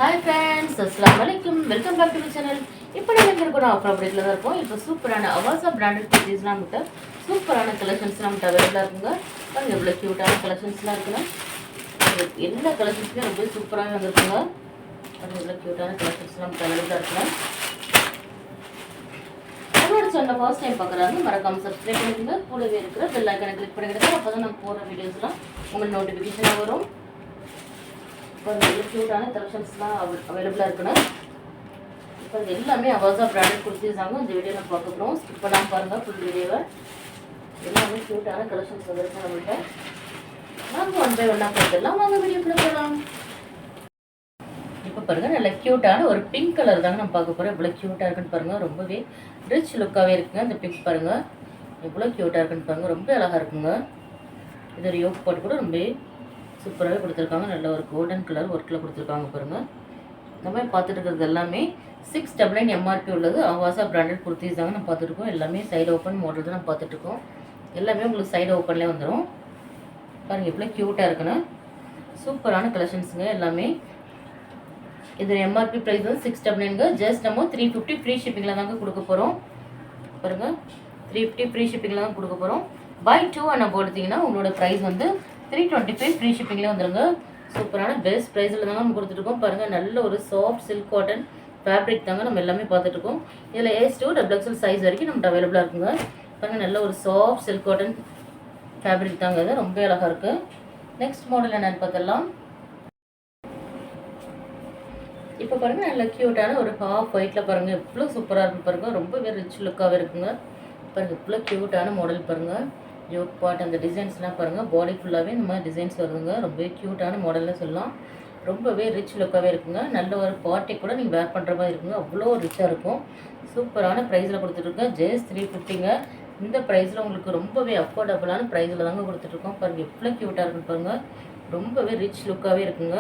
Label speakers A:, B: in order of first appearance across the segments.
A: Hi friends, அஸ்ஸலாமு அலைக்கும். Welcome back to the channel. இப்போ நீங்கள் கூட ஆஃபர் அப்டேட்டில் தான் இருக்கும். இப்போ சூப்பரான அவாசா பிராண்டட் குர்த்திஸ்லாம் நம்மகிட்ட சூப்பரான கலெக்ஷன்ஸ் நம்மகிட்ட அவைலபிளாக இருக்குங்க. பாருங்கள் எவ்வளோ க்யூட்டான கலெக்ஷன்ஸ்லாம் இருக்குன்னா எல்லா கலெக்ஷன்ஸுமே ரொம்ப சூப்பராகவே வந்திருக்குங்க. பாருங்கள் எவ்வளோ க்யூட்டான கலெக்ஷன்ஸ் நம்மகிட்ட அவைலபிளாக இருக்குங்க. நம்மளோட சேனலை ஃபர்ஸ்ட் டைம் பார்க்குறாங்க மறக்காமல் சப்ஸ்கிரைப் பண்ணிடுங்க. கூடவே இருக்கிற பெல் ஐக்கானை கிளிக் பண்ணிக்கிடுங்க. அப்போ தான் நம்ம போடுற வீடியோஸ்லாம் உங்களுக்கு நோட்டிஃபிகேஷனாக வரும். இப்போ நல்ல க்யூட்டான கலெக்ஷன்ஸ்லாம் அவைலபிளாக இருக்குன்னு இப்போ இது எல்லாமே அவாசா பிராண்டட் குர்த்திஸாங்க. இந்த வீடியோ நம்ம பார்க்க போகிறோம். ஸ்கிப் பண்ணாமல் பாருங்கள் ஃபுல் வீடியோவை. எல்லாமே க்யூட்டான கலெக்ஷன்ஸ் வந்துருக்கு நம்மள்கிட்ட. நாங்கள் ஒன் பை ஒன்னாக பார்த்துடலாம். வாங்க வீடியோக்குள்ளே போகலாம். இப்போ பாருங்கள் நல்ல க்யூட்டான ஒரு பிங்க் கலர் தாங்க நம்ம பார்க்க போகிறோம். எவ்வளோ க்யூட்டாக இருக்குன்னு பாருங்கள். ரொம்பவே ரிச் லுக்காகவே இருக்குங்க. இந்த பிங்க் பாருங்கள் எவ்வளோ க்யூட்டாக இருக்குன்னு பாருங்கள். ரொம்ப அழகாக இருக்குங்க. இது ஒரு யோக் பாட்டு கூட ரொம்ப சூப்பராகவே கொடுத்துருக்காங்க. நல்ல ஒரு கோல்டன் கலர் ஒர்க்கில் கொடுத்துருக்காங்க பாருங்கள். நம்ம பார்த்துட்டு இருக்கிறது எல்லாமே 699 எம்ஆர்பி உள்ளது அவாசா பிராண்டட் குர்த்திஸ் தாங்க நம்ம பார்த்துருக்கோம். எல்லாமே சைடு ஓப்பன் மாடல் தான் நம்ம பார்த்துட்ருக்கோம். எல்லாமே உங்களுக்கு சைடு ஓப்பன்லேயே வந்துடும். பாருங்கள் எவ்வளோ க்யூட்டாக இருக்குன்னு. சூப்பரான கலெக்ஷன்ஸுங்க எல்லாமே. இது எம்ஆர்பி ப்ரைஸ் வந்து 699ங்க. ஜஸ்ட் நம்ம 350 ஃப்ரீ ஷிப்பிங்கில் தாங்க கொடுக்க போகிறோம். பாருங்கள் 350 ஃப்ரீ ஷிப்பிங்கில் தான் கொடுக்க போகிறோம். பை 2 அண்ணா போடுத்திங்கன்னா உங்களோட ப்ரைஸ் வந்து 325 ஃப்ரீ ஷிப்பிங்லேயே வந்துடுங்க. சூப்பரான பெஸ்ட் ப்ரைஸில் தாங்க நம்ம கொடுத்துட்ருக்கோம். பாருங்கள் நல்ல ஒரு சாஃப்ட் சில்க் காட்டன் ஃபேப்ரிக் தாங்க நம்ம எல்லாமே பார்த்துட்ருக்கோம். இதில் ஏஸ் டூ XXL சைஸ் வரைக்கும் நம்மகிட்ட அவைலபிளாக இருக்குங்க. பாருங்கள் நல்ல ஒரு சாஃப்ட் சில்க் காட்டன் ஃபேப்ரிக் தாங்க. இது ரொம்ப அழகாக இருக்குது. நெக்ஸ்ட் மாடல் என்னென்னு பார்த்துடலாம். இப்போ பாருங்கள் நல்ல க்யூட்டான ஒரு ஹாஃப் ஒயிட்டில் பாருங்கள் எவ்வளோ சூப்பராக இருக்கும் பாருங்கள். ரொம்பவே ரிச் லுக்காகவே இருக்குங்க. பாருங்கள் இவ்வளோ க்யூட்டான மாடல் பாருங்கள். யோக் பாட் அந்த டிசைன்ஸ்லாம் பாருங்கள். பாடி ஃபுல்லாகவே இந்த மாதிரி டிசைன்ஸ் வருதுங்க. ரொம்பவே க்யூட்டான மாடலில் சொல்லலாம். ரொம்பவே ரிச் லுக்காகவே இருக்குங்க. நல்ல ஒரு பார்ட்டி கூட நீங்கள் வேர் பண்ணுற மாதிரி இருக்குங்க. அவ்வளோ ரிச்சாக இருக்கும். சூப்பரான ப்ரைஸில் கொடுத்துட்ருக்கேன். ஜஸ்ட் 350ங்க. இந்த ப்ரைஸில் உங்களுக்கு ரொம்பவே அஃபோர்டபுளான ப்ரைஸில் தாங்க கொடுத்துட்ருக்கோம். பாருங்கள் எவ்வளோ க்யூட்டாக இருக்குன்னு பாருங்கள். ரொம்பவே ரிச் லுக்காகவே இருக்குங்க.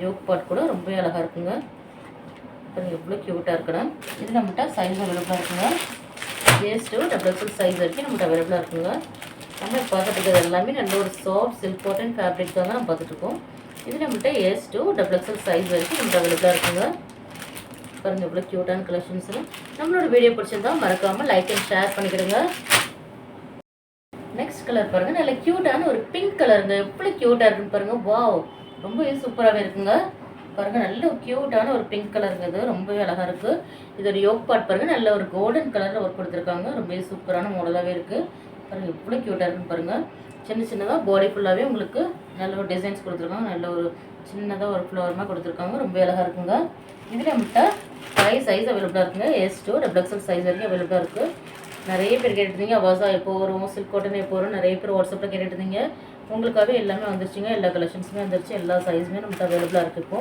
A: யோக் பாட் கூட ரொம்பவே அழகாக இருக்குங்க. பாருங்கள் எவ்வளோ க்யூட்டாக இருக்குன்னு. இது நம்மகிட்ட சைஸ் அவைலபிளாக இருக்குங்க. ஏஸ் டூ XXL சைஸ் வரைக்கும் நம்மகிட்ட அவைலபிளாக இருக்குங்க. நம்ம பார்த்துட்டு இருக்கிறது எல்லாமே நல்ல ஒரு சாஃப்ட் சில்க் காட்டன் ஃபேப்ரிக் தாங்க நம்ம பார்த்துட்ருக்கோம். இது நம்மகிட்ட ஏஸ் டூ XXL சைஸ் வரைக்கும் நம்மகிட்ட அவைலபிளாக இருக்குங்க. பாருங்கள் எவ்வளோ க்யூட்டான கலெக்ஷன்ஸு. நம்மளோட வீடியோ பிடிச்சிருந்தா மறக்காமல் லைக் அண்ட் ஷேர் பண்ணிக்கிடுங்க. நெக்ஸ்ட் கலர் பாருங்கள் நல்ல க்யூட்டான ஒரு பிங்க் கலருங்க. எவ்வளோ க்யூட்டாக இருக்குன்னு பாருங்கள். வாவ் ரொம்பவே சூப்பராகவே இருக்குங்க. பாருங்கள் நல்ல க்யூட்டான ஒரு பிங்க் கலருங்க. இது ரொம்பவே அழகாக இருக்குது. இது ஒரு யோக் பாட் பாருங்கள். நல்ல ஒரு கோல்டன் கலரில் ஒர்க் கொடுத்துருக்காங்க. ரொம்பவே சூப்பரான மாடலாகவே இருக்குது. பாருங்கள் எவ்வளோ க்யூட்டாக இருக்குன்னு பாருங்கள். சின்ன சின்னதாக பாடி ஃபுல்லாகவே உங்களுக்கு நல்ல ஒரு டிசைன்ஸ் கொடுத்துருக்காங்க. நல்ல ஒரு சின்னதாக ஒரு ஃப்ளவர்மாக கொடுத்துருக்காங்க. ரொம்ப அழகாக இருக்குங்க. இதில் நம்மகிட்ட 5 சைஸ் அவைலபிளாக இருக்குங்க. ஏஸ் டூ XXL சைஸ் வரைக்கும் அவைலபிளாக இருக்குது. நிறைய பேர் கேட்டுருந்தீங்க அவாசா எப்போ வரும், சில்க் காட்டன் எப்போ வரும், நிறைய பேர் வாட்ஸ்அப்பில் கேட்டுருந்தீங்க. உங்களுக்காகவே எல்லாமே வந்துருச்சுங்க. எல்லா கலெக்ஷன்ஸுமே வந்துருச்சு. எல்லா சைஸுமே நம்மகிட்ட அவைலபிளாக இருக்குது. இப்போ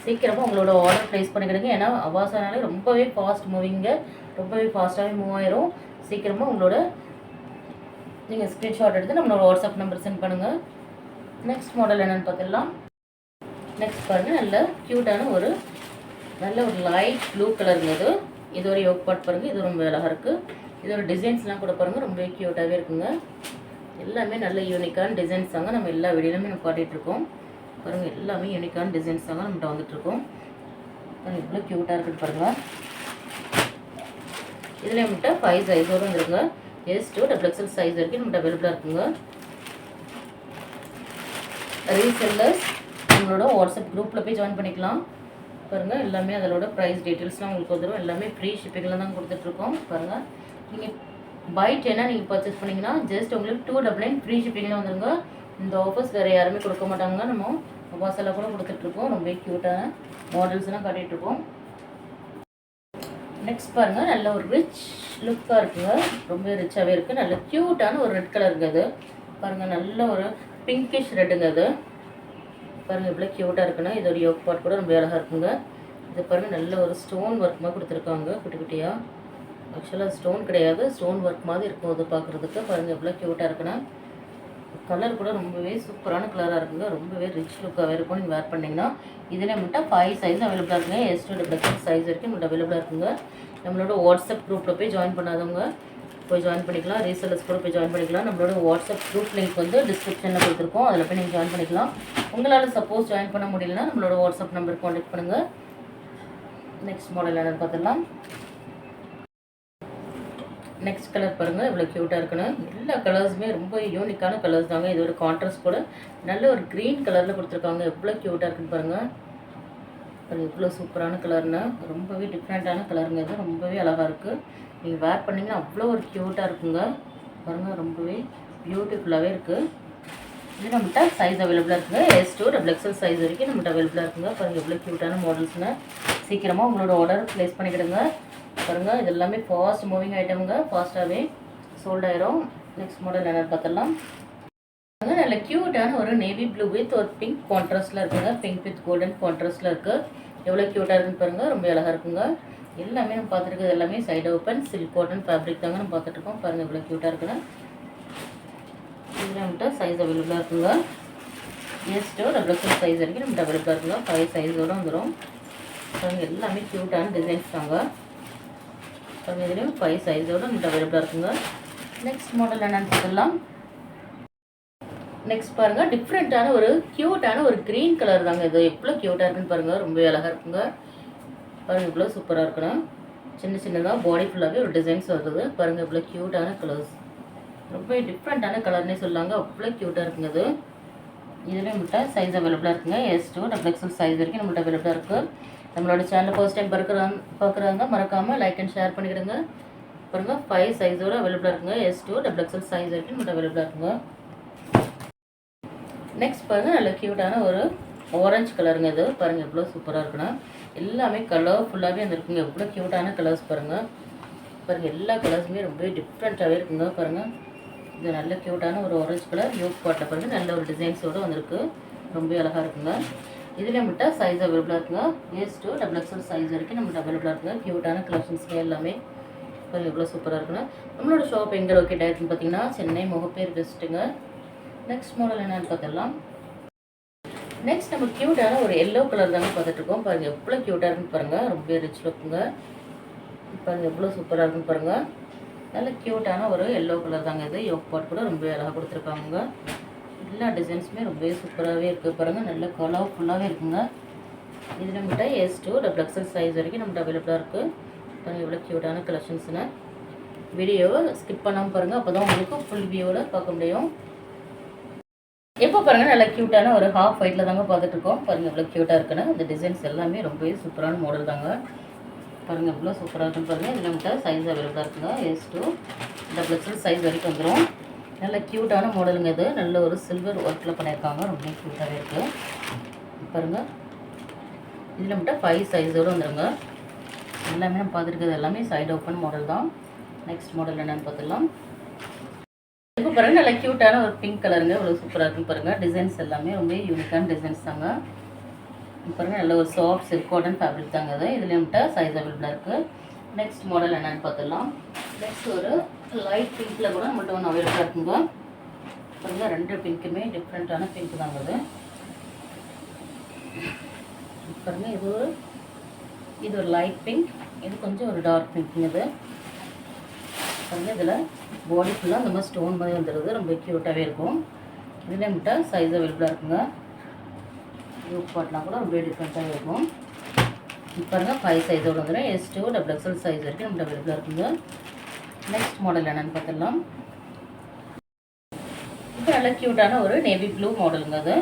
A: சீக்கிரமாக உங்களோட ஆர்டர் ப்ளேஸ் பண்ணிக்கிடுங்க. ஏன்னா அவாசானாலே ரொம்பவே ஃபாஸ்ட் மூவிங்க. ரொம்பவே ஃபாஸ்ட்டாகவே மூவ் ஆயிரும். சீக்கிரமாக உங்களோட நீங்கள் ஸ்க்ரீன்ஷாட் எடுத்து நம்மளோட வாட்ஸ்அப் நம்பர் சென்ட் பண்ணுங்கள். நெக்ஸ்ட் மாடல் என்னென்னு பார்த்துடலாம். நெக்ஸ்ட் பாருங்கள் நல்ல க்யூட்டான ஒரு நல்ல ஒரு லைட் ப்ளூ கலருங்க. இது ஒரு யோக் பாட் பாருங்கள். இது ரொம்ப அழகாக இருக்குது. இதோட டிசைன்ஸ்லாம் கூட பாருங்கள் ரொம்பவே க்யூட்டாகவே இருக்குங்க. எல்லாமே நல்ல யூனிக்கான டிசைன்ஸ் தாங்க நம்ம எல்லா வீடியோலையுமே நம்ம காட்டிகிட்ருக்கோம். பாருங்கள் எல்லாமே யூனிக்கான டிசைன்ஸ் தாங்க நம்மகிட்ட வந்துட்டுருக்கோம். பாருங்கள் எவ்வளோ க்யூட்டாக இருக்குன்னு பாருங்கள். இதில் நம்மகிட்ட 5 சைஸோடு வந்துருங்க. ஏஸ் டூ XXL சைஸ் வரைக்கும் நம்மகிட்ட அவைலபிளாக இருக்குங்க. ரீசெல்லர்ஸ் நம்மளோட வாட்ஸ்அப் குரூப்பில் போய் ஜாயின் பண்ணிக்கலாம். பாருங்கள் எல்லாமே அதோட ப்ரைஸ் டீட்டெயில்ஸ்லாம் உங்களுக்கு வந்துடும். எல்லாமே ஃப்ரீ ஷிப்பிங்கில் தான் கொடுத்துட்ருக்கோம். பாருங்கள் நீங்கள் பை 10 நீங்கள் பர்ச்சேஸ் பண்ணிங்கன்னா ஜஸ்ட் உங்களுக்கு 299 ஃப்ரீ ஷிப்பிங்கில் வந்துடுங்க. இந்த ஆஃபர்ஸ் வேறு யாருமே கொடுக்க மாட்டாங்க. நம்ம வாசலில் கூட கொடுத்துட்ருக்கோம். ரொம்ப க்யூட்டான மாடல்ஸ்லாம் காட்டிகிட்ருக்கோம். நெக்ஸ்ட் பாருங்கள் நல்ல ஒரு ரிச் லுக்காக இருக்குங்க. ரொம்ப ரிச்சாகவே இருக்குது. நல்ல க்யூட்டான ஒரு ரெட் கலருங்க. அது பாருங்கள் நல்ல ஒரு பிங்கிஷ் ரெட்டுங்க. அது பாருங்கள் எவ்வளோ க்யூட்டாக இருக்குன்னா. இது ஒரு யோக் பாட் கூட ரொம்ப அழகாக இருக்குங்க. இது பாருங்கள் நல்ல ஒரு ஸ்டோன் ஒர்க் மாதிரி கொடுத்துருக்காங்க குட்டி குட்டியாக. ஆக்சுவலாக ஸ்டோன் கிடையாது, ஸ்டோன் ஒர்க் மாதிரி இருக்கும் அது பார்க்குறதுக்கு. பாருங்கள் எவ்வளோ க்யூட்டாக இருக்குன்னா. கலர் கூட ரொம்பவே சூப்பரான கலராக இருக்குங்க. ரொம்பவே ரிச் லுக்காகவே இருக்கும் நீங்கள் வேர் பண்ணிங்கன்னா. இதில் மட்டும் 5 சைஸ் அவைலபிளாக இருக்குங்க. எஸ் டூ XXL சைஸ் வரைக்கும் நம்மகிட்ட அவைலபிளாக இருக்குங்க. நம்மளோட வாட்ஸ்அப் குரூப்பில் போய் ஜாயின் பண்ணாதவங்க போய் ஜாயின் பண்ணிக்கலாம். ரீசெல்லர்ஸ் கூட போய் ஜாயின் பண்ணிக்கலாம். நம்மளோட வாட்ஸ்அப் குரூப் லிங்க் வந்து டிஸ்கிரிப்ஷனில் கொடுத்துருக்கோம். அதில் போய் நீங்கள் ஜாயின் பண்ணிக்கலாம். உங்களால் சப்போஸ் ஜாயின் பண்ண முடியலன்னா நம்மளோட வாட்ஸ்அப் நம்பர் காண்டாக்ட் பண்ணுங்கள். நெக்ஸ்ட் மாடல் என்னென்னு பார்த்துடலாம். நெக்ஸ்ட் கலர் பாருங்கள் எவ்வளோ க்யூட்டாக இருக்குன்னு. எல்லா கலர்ஸுமே ரொம்ப யூனிக்கான கலர்ஸ் தாங்க. இது ஒரு கான்ட்ராஸ்ட் கூட நல்ல ஒரு க்ரீன் கலரில் கொடுத்துருக்காங்க. எவ்வளோ க்யூட்டாக இருக்குன்னு பாருங்கள். அது எவ்வளோ சூப்பரான கலர்னு, ரொம்பவே டிஃப்ரெண்ட்டான கலருங்க. இது ரொம்பவே அழகாக இருக்குது. நீங்கள் வேர் பண்ணிங்கன்னா அவ்வளோ ஒரு க்யூட்டாக இருக்குங்க பாருங்கள். ரொம்பவே பியூட்டிஃபுல்லாகவே இருக்குது. இது நம்மகிட்ட சைஸ் அவைலபிளாக இருக்குங்க. S2 XXL சைஸ் வரைக்கும் நம்மகிட்ட அவைலபிளாக இருக்குங்க. பாருங்கள் எவ்வளோ க்யூட்டான மாடல்ஸ்னு. சீக்கிரமாக உங்களோட ஆர்டர் ப்ளேஸ் பண்ணிக்கிடுங்க. பாருங்கள் இது எல்லாமே ஃபாஸ்ட் மூவிங் ஐட்டமுங்க. ஃபாஸ்ட்டாகவே சோல்ட் ஆயிரும். நெக்ஸ்ட் மாடல் என்னென்னு பார்த்துடலாம். நல்ல க்யூட்டான ஒரு நேவி ப்ளூ வித் ஒரு பிங்க் கான்ட்ராஸ்ட்டில் இருக்குங்க. பிங்க் வித் கோல்டன் கான்ட்ராஸ்ட்டில் இருக்குது. எவ்வளோ க்யூட்டாக இருக்குன்னு பாருங்கள். ரொம்ப அழகாக இருக்குங்க. எல்லாமே நம்ம பார்த்துருக்குது எல்லாமே side open silk cotton fabric தாங்க நம்ம பார்த்துட்ருக்கோம். பாருங்கள் எவ்வளோ க்யூட்டாக இருக்குன்னு. இதில் நம்மகிட்ட சைஸ் அவைலபிளாக இருக்குங்க. S2 XXL சைஸ் வரைக்கும் நம்மகிட்ட அவைலபிளாக இருக்குங்க. 5 சைஸோடு வந்துடும். பாருங்கள் எல்லாமே க்யூட்டான டிசைன்ஸ் தாங்க. பாருங்கள் இதுலேயும் 5 சைஸோடு நம்மகிட்ட அவைலபிளாக இருக்குங்க. நெக்ஸ்ட் மாடல் என்னென்னு பார்த்துடலாம். நெக்ஸ்ட் பாருங்கள் டிஃப்ரெண்ட்டான ஒரு க்யூட்டான ஒரு க்ரீன் கலர் தாங்க. இது எவ்வளோ க்யூட்டாக இருக்குன்னு பாருங்கள். ரொம்ப அழகாக இருக்குங்க. பாருங்கள் இவ்வளோ சூப்பராக இருக்கணும். சின்ன சின்னதாக பாடி ஃபுல்லாகவே ஒரு டிசைன்ஸ் வருது. பாருங்கள் இவ்வளோ க்யூட்டான கலர்ஸ். ரொம்ப டிஃப்ரெண்ட்டான கலர்னே சொல்லாங்க. அவ்வளோ க்யூட்டாக இருக்குங்க இது. இதுலேயும் நம்மகிட்ட சைஸ் அவைலபிளாக இருக்குங்க. S2 XXL சைஸ் வரைக்கும் நம்மகிட்ட அவைலபிளாக இருக்குது. நம்மளோட சேனலை ஃபர்ஸ்ட் டைம் பார்க்குறாங்க மறக்காமல் லைக் அண்ட் ஷேர் பண்ணிக்கிடுங்க. பாருங்கள் 5 சைஸோடு அவைலபிளாக இருக்குங்க. S2 XXL சைஸ் வரைக்கும் நம்மகிட்ட அவைலபிளாக இருக்குங்க. நெக்ஸ்ட் பாருங்கள் நல்ல க்யூட்டான ஒரு ஆரஞ்சு கலருங்க. இது பாருங்கள் எவ்வளோ சூப்பராக இருக்குன்னா எல்லாமே கலர்ஃபுல்லாகவே வந்துருக்குங்க. எவ்வளோ க்யூட்டான கலர்ஸ் பாருங்கள். பாருங்கள் எல்லா கலர்ஸுமே ரொம்ப டிஃப்ரெண்ட்டாகவே இருக்குங்க. பாருங்கள் இது நல்ல க்யூட்டான ஒரு ஆரஞ்சு கலர் யூக் பாட்டில் பாருங்கள் நல்ல ஒரு டிசைன்ஸோடு வந்திருக்கு. ரொம்ப அழகாக இருக்குங்க. இதுலேயே மட்டும் சைஸ் அவைலபிளாக இருக்குங்க. S2 XXL சைஸ் வரைக்கும் நம்மகிட்ட அவைலபிளாக இருக்குங்க. க்யூட்டான கலெக்ஷன்ஸ்ங்க எல்லாமே. பாருங்கள் எவ்வளோ சூப்பராக இருக்குன்னா நம்மளோட ஷாப் எங்கே லொக்கேட் ஆகிருக்குன்னு பார்த்தீங்கன்னா சென்னை முகப்பேர் பெஸ்ட்டுங்க. நெக்ஸ்ட் மாடல் என்னென்னு பார்த்துடலாம். நெக்ஸ்ட் நம்ம க்யூட்டான ஒரு எல்லோ கலர் தாங்க பார்த்துட்ருக்கோம். பாருங்கள் எவ்வளோ க்யூட்டாக இருக்குன்னு பாருங்கள். ரொம்ப ரிச் லுக்குங்க. பாருங்கள் எவ்வளோ சூப்பராக இருக்குன்னு பாருங்கள். நல்ல க்யூட்டான ஒரு எல்லோ கலர் தாங்க. இது யோக் பாட் கூட ரொம்ப அழகாக கொடுத்துருக்காங்க. எல்லா டிசைன்ஸுமே ரொம்பவே சூப்பராகவே இருக்குது பாருங்கள். நல்ல கலர்ஃபுல்லாகவே இருக்குங்க. இது நம்மகிட்ட S2 XXL சைஸ் வரைக்கும் நம்மகிட்ட அவைலபிளாக இருக்குது. பாருங்கள் எவ்வளோ க்யூட்டான கலெக்ஷன்ஸுன்னு. வீடியோவை ஸ்கிப் பண்ணாமல் பாருங்கள். அப்போ தான் உங்களுக்கு ஃபுல் வியூவில் பார்க்க முடியும். எப்போ பாருங்கள் நல்லா க்யூட்டான ஒரு ஹாஃப் ஒயிட்டில் தாங்க பார்த்துட்ருக்கோம். பாருங்கள் எவ்வளோ க்யூட்டாக இருக்குன்னு. இந்த டிசைன்ஸ் எல்லாமே ரொம்பவே சூப்பரான மாடல் தாங்க. பாருங்கள் எவ்வளோ சூப்பராக இருக்குன்னு பாருங்கள். இதில் நம்மகிட்ட சைஸ் அவைலபிளாக இருக்குங்க. S2 XXL சைஸ் வரைக்கும் வந்துடும். நல்ல க்யூட்டான மாடலுங்க. இது நல்ல ஒரு சில்வர் ஒர்க்கில் பண்ணியிருக்காங்க. ரொம்ப க்யூட்டாகவே இருக்குது பாருங்கள். இதில் நம்மகிட்ட 5 சைஸோடு வந்துடுங்க. எல்லாமே நம்ம பார்த்துருக்கிறது எல்லாமே சைடு ஓப்பன் மாடல் தான். நெக்ஸ்ட் மாடல் என்னென்னு பார்த்துடலாம். இப்போ பாருங்கள் நல்ல க்யூட்டான ஒரு பிங்க் கலருங்க. இவ்வளோ சூப்பராக இருக்குன்னு பாருங்கள். டிசைன்ஸ் எல்லாமே ரொம்ப யூனிக்கான டிசைன்ஸ் தாங்க. பாருங்கள் நல்ல ஒரு சாஃப்ட் சில்க் காட்டன் ஃபேப்ரிக் தாங்க. இது இதில் நம்மகிட்ட சைஸ் அவைலபிளாக இருக்குது. நெக்ஸ்ட் மாடல் என்னென்னு பார்த்துடலாம். நெக்ஸ்ட் ஒரு லைட் பிங்க்கில் கூட நம்மகிட்ட ஒன்று அவைலபிளாக இருக்குங்க. பாருங்கள் 2 பிங்க்குமே டிஃப்ரெண்ட்டான பிங்க் தாங்க. இது பாருங்கள் இது ஒரு லைட் பிங்க், இது கொஞ்சம் ஒரு டார்க் பிங்க்குங்க. இது பாருங்கள் இதில் பாடி ஃபுல்லாக அந்த மாதிரி ஸ்டோன் மாதிரி வந்துடுது. ரொம்ப க்யூட்டாகவே இருக்கும். இதில் நம்மகிட்ட சைஸ் அவைலபிளாக இருக்குங்க. யூக் பாட்லாம் கூட ரொம்ப டிஃப்ரெண்ட்டாக இருக்கும். இப்போ பாருங்கள் 5 சைஸோடு வந்துடும். S2 XXL சைஸ் வரைக்கும் நம்மகிட்ட அவைலபிளாக இருக்குங்க. நெக்ஸ்ட் மாடல் என்னென்னு பார்த்துடலாம். இப்போ நல்ல க்யூட்டான ஒரு நேவி ப்ளூ மாடலுங்க. அது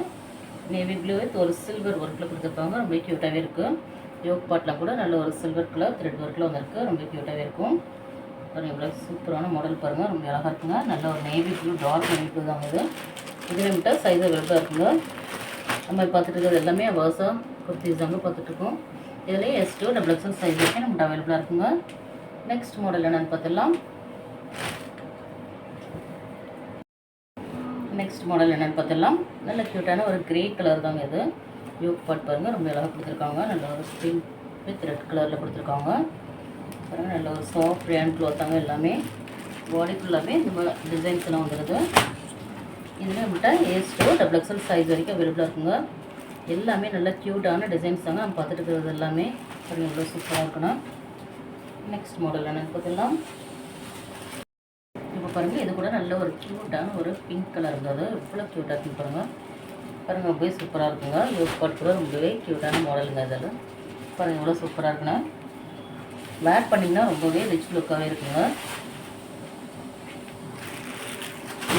A: நேவி ப்ளூ வித் ஒரு சில்வர் ஒர்க்கில் கொடுத்துருப்பாங்க. ரொம்ப க்யூட்டாகவே இருக்குது. யோக் பாட்லாம் கூட நல்ல ஒரு சில்வர் கலர் த்ரெட் ஒர்க்கில் வந்துருக்கு. ரொம்ப க்யூட்டாகவே இருக்கும். பாருங்கள் எவ்வளோ சூப்பரான மாடல் பாருங்கள். ரொம்ப அழகாக இருக்குங்க. நல்ல ஒரு navy blue dark navy blue தாங்க. இது இதில் நம்மகிட்ட சைஸ் அவைலபிளாக இருக்குங்க. நம்ம பார்த்துட்டு இருக்கிறது எல்லாமே வாசா குர்த்திஸ் தாங்க பார்த்துட்ருக்கோம். இதில் S2 XXL சைஸ் வரைக்கும் நம்மகிட்ட அவைலபிளாக இருக்குங்க. நெக்ஸ்ட் மாடல் என்னென்னு பார்த்துடலாம். நெக்ஸ்ட் மாடல் என்னென்னு பார்த்துடலாம். நல்ல க்யூட்டான ஒரு கிரே கலர் தாங்க. இது யூக் பாட் பாருங்கள் ரொம்ப அழகாக கொடுத்துருக்காங்க. நல்ல ஒரு ஸ்கின் வித் ரெட் கலரில் கொடுத்துருக்காங்க. பாருங்கள் நல்ல ஒரு சாஃப்ட் ரேன் க்ளாத் தாங்க. எல்லாமே பாடி ஃபுல்லாகவே இந்த மாதிரி டிசைன்ஸ் எல்லாம் வந்துடுது. இதில் நம்மகிட்ட S2 XXL சைஸ் வரைக்கும் அவைலபிளாக இருக்குங்க. எல்லாமே நல்ல க்யூட்டான டிசைன்ஸ் தாங்க நம்ம பார்த்துட்டு இருக்கிறது எல்லாமே. பாருங்கள் எவ்வளோ சூப்பராக இருக்கணும். நெக்ஸ்ட் மாடல் என்னென்னு பார்த்துடலாம். இப்போ பாருங்கள் இது கூட நல்ல ஒரு க்யூட்டான ஒரு பிங்க் கலர் இருந்தது. எவ்வளோ க்யூட்டாக இருக்குன்னு பாருங்கள். பாருங்கள் ரொம்பவே சூப்பராக இருக்குங்க. யூஸ் பாட் கூட ரொம்பவே க்யூட்டான மாடலுங்க. அதில் பாருங்கள் எவ்வளோ சூப்பராக இருக்குண்ணா. வேர் பண்ணிங்கன்னா ரொம்பவே ரிச் லுக்காகவே இருக்குங்க.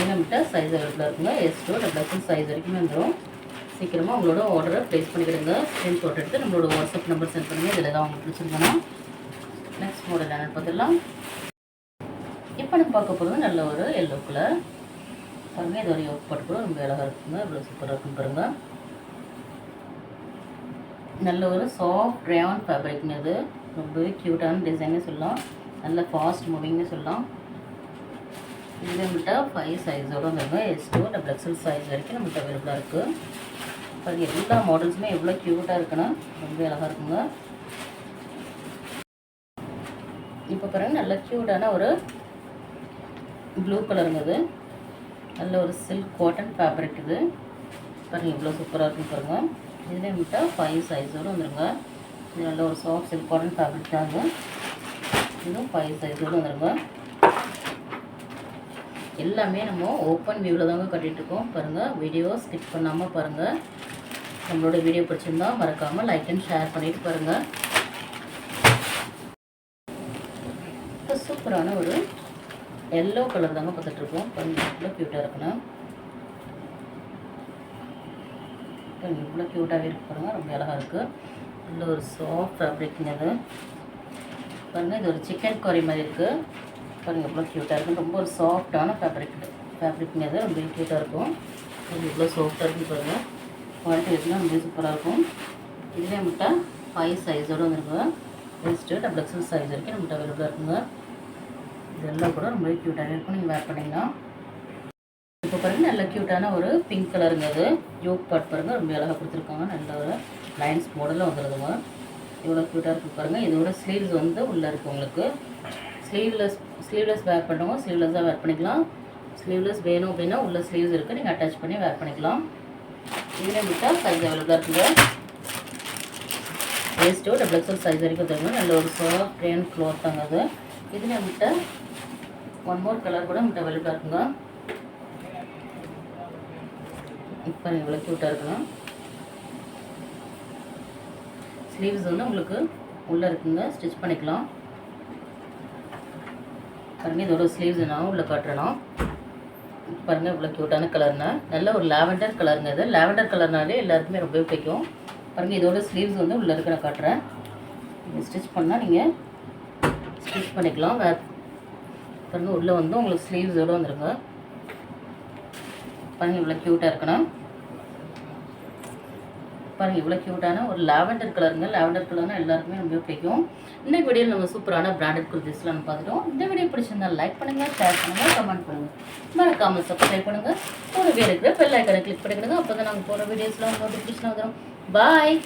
A: நம்மகிட்ட சைஸ் அவைலபிளாக இருக்குங்க. எஸ் டூ டபுள் சைஸ் வரைக்குமே வந்துடும். சீக்கிரமாக உங்களோட ஆர்டரை ப்ளேஸ் பண்ணிக்கிடுங்க. ஸ்க்ரீன்ஷாட் எடுத்து நம்மளோட வாட்ஸ்அப் நம்பர் சென்ட் பண்ணுங்கள். இதில் தான் உங்களுக்கு பிடிச்சிருக்கோன்னா நெக்ஸ்ட் மாடல் என்னென்னு பார்த்துடலாம். இப்போ நம்ம பார்க்க போகிறது நல்ல ஒரு எல்லோ கலர் பாருங்கள். இது ஒரு யோக் பாட்டு கூட ரொம்ப அழகாக இருக்குங்க. இவ்வளோ சூப்பராக இருக்குன்னு பாருங்கள். நல்ல ஒரு சாஃப்ட் ரேயான் ஃபேப்ரிக்னு இது ரொம்பவே க்யூட்டான டிசைனே சொல்லலாம். நல்ல ஃபாஸ்ட் மூவிங்னு சொல்லலாம். இது நம்மகிட்ட 5 சைஸோடு வந்துருங்க. S to double XL size வரைக்கும் நம்மகிட்ட அவைலபிளாக இருக்குது. பாருங்கள் எல்லா மாடல்ஸுமே எவ்வளோ க்யூட்டாக இருக்குன்னா ரொம்ப அழகாக இருக்குங்க. இப்போ பாருங்கள் நல்ல க்யூட்டான ஒரு ப்ளூ கலருங்க. இது நல்ல ஒரு சில்க் காட்டன் ஃபேப்ரிக். இது பாருங்கள் இவ்வளோ சூப்பராக இருக்குன்னு பாருங்கள். இதுலேயே நம்மகிட்ட 5 சைஸோடு வந்துருங்க. இது நல்ல ஒரு சாஃப்ட் சில்க் காட்டன் ஃபேப்ரிக் தாங்க. இதுவும் 5 சைஸோடு வந்துருங்க. எல்லாமே நம்ம ஓப்பன் வியூவில் தாங்க கட்டிகிட்ருக்கோம். பாருங்கள் வீடியோ ஸ்கிப் பண்ணாமல் பாருங்கள். நம்மளோட வீடியோ பிடிச்சிருந்தா மறக்காமல் லைக் அண்ட் ஷேர் பண்ணிவிட்டு பாருங்கள். இப்போ சூப்பரான ஒரு எல்லோ கலர் தாங்க பார்த்துட்ருக்கோம். பாருங்கள் இவ்வளோ க்யூட்டாக இருக்குண்ணா. பாருங்கள் இவ்வளோ க்யூட்டாகவே இருக்கு பாருங்கள். ரொம்ப அழகாக இருக்குது. நல்ல ஒரு சாஃப்ட் ஃபேப்ரிக்ங்க. இது பாருங்கள் இது ஒரு சிக்கன் கறி மாதிரி இருக்குது. பாருங்கள் எவ்வளோ க்யூட்டாக இருக்கும். ரொம்ப ஒரு சாஃப்டான ஃபேப்ரிக்ங்க. இது ரொம்ப க்யூட்டாக இருக்கும். அது இவ்வளோ சாஃப்டாக இருக்குன்னு பாருங்கள். குவாலிட்டி இருக்குன்னா ரொம்ப சூப்பராக இருக்கும். இதுலேயே நம்மகிட்ட 5 சைஸோடு வந்துருங்க. எஸ்ட்டு டபுள் எக்ஸல் சைஸ் வரைக்கும் நம்மகிட்ட அவைலபிளாக இருக்குங்க. இதெல்லாம் கூட ரொம்ப க்யூட்டாகவே இருக்கும் நீங்கள் வேர் பண்ணிங்கன்னா. இப்போ பாருங்கள் நல்ல க்யூட்டான ஒரு பிங்க் கலருங்க. அது யோக் பாட் பாருங்கள் ரொம்ப அழகாக கொடுத்துருக்காங்க. நல்ல ஒரு லைன்ஸ் மாடலில் வந்துடுதுங்க. இவ்வளோ க்யூட்டாக இருக்குது பாருங்கள். இதோட ஸ்லீவ்ஸ் வந்து உள்ளே இருக்குது உங்களுக்கு. ஸ்லீவ்லெஸ் வேர் பண்ணுறவங்க ஸ்லீவ்லெஸ்ஸாக வேர் பண்ணிக்கலாம். ஸ்லீவ்லெஸ் வேணும் அப்படின்னா உள்ள ஸ்லீவ்ஸ் இருக்குது, நீங்கள் அட்டாச் பண்ணி வேர் பண்ணிக்கலாம். இதில் நம்மகிட்ட சைஸ் அவைலபிளாக இருக்குங்க. S to double XL size வரைக்கும் தருங்க. நல்ல ஒரு சாஃப்ட் ரேன் க்ளாத் தாங்க அது. இதில் நம்மகிட்ட ஒன் மோர் கலர் கூட நம்மகிட்ட அவைலபிளாக இருக்குங்க. இப்போ இவ்வளோ க்யூட்டாக இருக்குங்க. ஸ்லீவ்ஸ் வந்து உங்களுக்கு உள்ளே இருக்குங்க, ஸ்டிச் பண்ணிக்கலாம். பாருங்கள் இதோட ஸ்லீவ்ஸ் நான் உள்ளே காட்டுறேன்னா பாருங்கள் இவ்வளோ க்யூட்டான கலர்னா நல்ல ஒரு லாவெண்டர் கலருங்க. இது லாவெண்டர் கலர்னாலே எல்லாருக்குமே ரொம்பவே பிடிக்கும். பாருங்கள் இதோட ஸ்லீவ்ஸ் வந்து உள்ளே இருக்க நான் காட்டுறேன். நீங்கள் ஸ்டிச் பண்ணால் நீங்கள் ஸ்டிச் பண்ணிக்கலாம். பாருங்கள் உள்ளே வந்து உங்களுக்கு ஸ்லீவ்ஸோடு வந்துருங்க. பாருங்கள் இவ்வளோ க்யூட்டாக இருக்குண்ணா. பாருங்கள் இவ்வளோ க்யூட்டான ஒரு லாவெண்டர் கலருங்க. லாவெண்டர் கலர்னால் எல்லாருக்குமே ரொம்ப பிடிக்கும். இந்த வீடியோவில் நம்ம சூப்பரான பிராண்டட் குர்த்திஸ்லாம் பார்த்துட்டோம். இந்த வீடியோ பிடிச்சிருந்தா லைக் பண்ணுங்கள், ஷேர் பண்ணுங்கள், கமெண்ட் பண்ணுங்கள், மறக்காமல் சப்ஸ்கிரைப் பண்ணுங்கள். ஒரு இருக்கிற பெல் ஐக்கனை கிளிக் பண்ணிக்கிடுங்க. அப்போ தான் நாங்கள் போகிற வீடியோஸ்லாம் நோட்டிஃபிகேஷன் வந்துடும். பாய்.